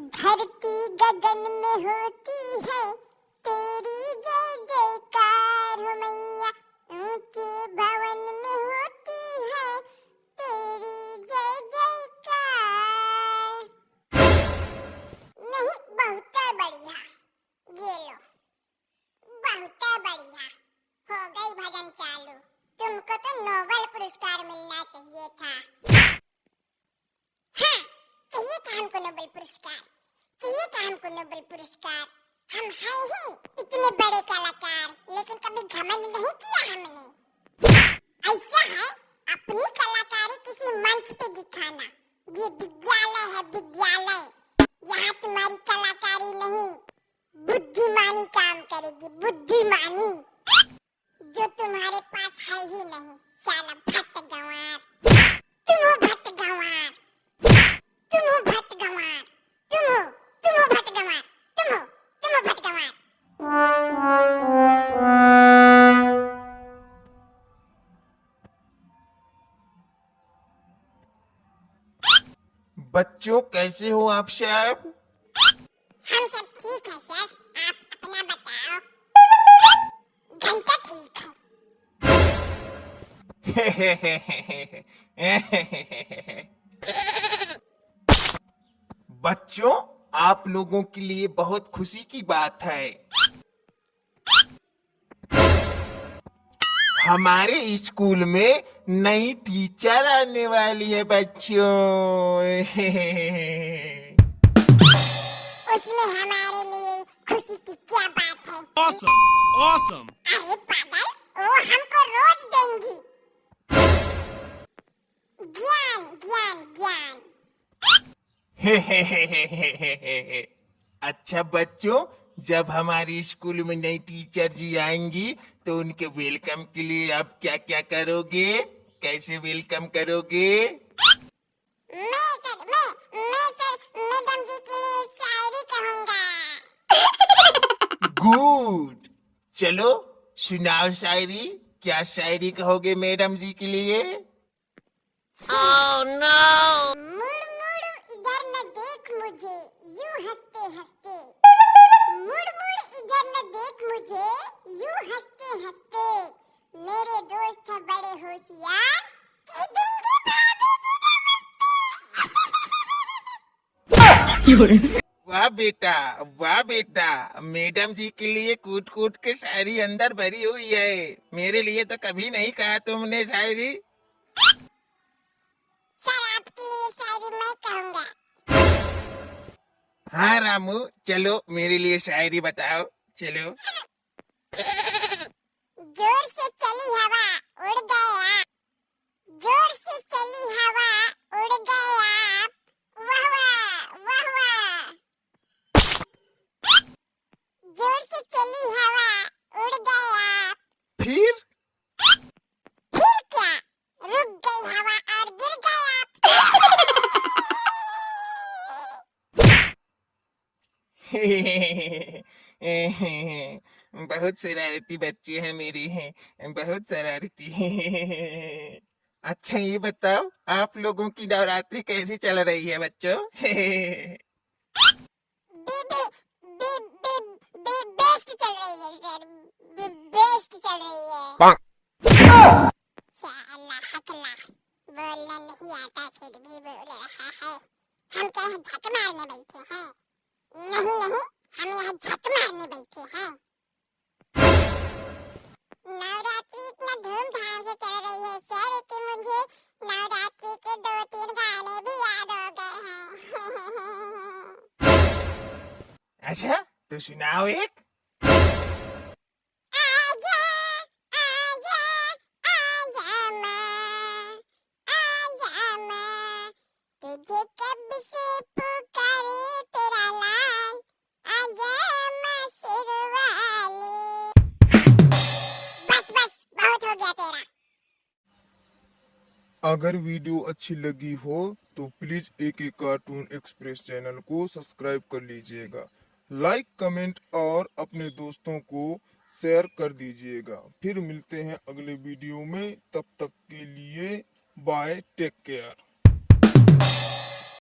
धरती गगन में होती है तेरी जय जयकार हो मैया, ऊंचे भवन में होती है तेरी जय जयकार। नहीं, बहुत बढ़िया, ये लो, बहुत बढ़िया, हो गई भजन चालू। तुमको तो नोबेल पुरस्कार मिलना चाहिए था। हाँ, चाहिए था हमको नोबेल पुरस्कार, चाहिए था हमको नोबेल पुरस्कार। हम हैं ही इतने बड़े कलाकार, लेकिन कभी घमंड नहीं किया हमने। ऐसा है, अपनी कलाकारी किसी मंच पे दिखाना। ये विद्यालय है, विद्यालय। यहाँ तुम्हारी कलाकारी नहीं, बुद्धिमानी काम करेगी, बुद्धिमानी, जो तुम्हारे पास है ही नहीं। साला भक्त गंवार, तुम हो भक्त गंवार, तुम हो भक्त गंवार, तुम हो भक्त गंवार, तुम हो भक्त गंवार। बच्चों, कैसे हो आप साहब? हम सब ठीक है सर, आप अपना बताओ। घंटा ठीक है। बच्चों, आप लोगों के लिए बहुत खुशी की बात है। हमारे स्कूल में नई टीचर आने वाली है बच्चों। उसमें हमारे लिए खुशी की क्या बात है? Awesome! Awesome! अरे पागल, वो हमको रोज देंगी। ज्ञान ज्ञान ज्ञान। अच्छा बच्चों, जब हमारे स्कूल में नई टीचर जी आएंगी तो उनके वेलकम के लिए आप क्या क्या करोगे? कैसे वेलकम करोगे? मैं सर मैडम जी के लिए शायरी कहूँगा। गुड, चलो सुनाओ शायरी। क्या शायरी कहोगे मैडम जी के लिए? Oh no! मुड़ मुड़ इधर न देख मुझे यूं हंसते हंसते, मुड़ मुड़ इधर न देख मुझे यूं हंसते हंसते, मेरे दोस्त हैं बड़े होशियार, कह देंगे भाभी जी नमस्ते। वाह बेटा, मैडम जी के लिए कूट कूट के शायरी अंदर भरी हुई है। मेरे लिए तो कभी नहीं कहा तुमने शायरी। सर, आपके लिए शायरी मैं कहूँगा। हाँ रामू, चलो मेरे लिए शायरी बताओ, चलो। जोर से चली हवा उड़ गए आप, जोर से चली हवा उड़ गए आप, वाह वाह वाह वाह। जोर से चली हवा उड़ गए आप, फिर क्या रुक गई हवा और गिर गए आप। बहुत शरारती बच्चे हैं मेरे, हैं बहुत शरारती। अच्छा ये बताओ, आप लोगों की नवरात्रि कैसी चल रही है बच्चों? बेस्ट चल रही है सर, बेस्ट चल रही है। शाला हकला, बोलना नहीं आता फिर भी बोल रहा है। हम क्या यहाँ झक मारने बैठे हैं? नहीं नहीं, हम यहाँ झक मारने बैठे हैं। नवरात्रि इतना धूमधाम से चल रही है सर कि मुझे नवरात्रि के 2-3 गाने भी याद हो गए हैं। अच्छा तो सुनाओ एक। आजा आजा आजा माँ, आजा माँ, तुझे कब से पुकारे तेरा लाल, आजा माँ शेरवाली। बस बस, बहुत हो गया तेरा। अगर वीडियो अच्छी लगी हो तो please AK cartoon express channel को सब्सक्राइब कर लीजिएगा, लाइक कमेंट और अपने दोस्तों को शेयर कर दीजिएगा। फिर मिलते हैं अगले वीडियो में, तब तक के लिए बाय, टेक केयर।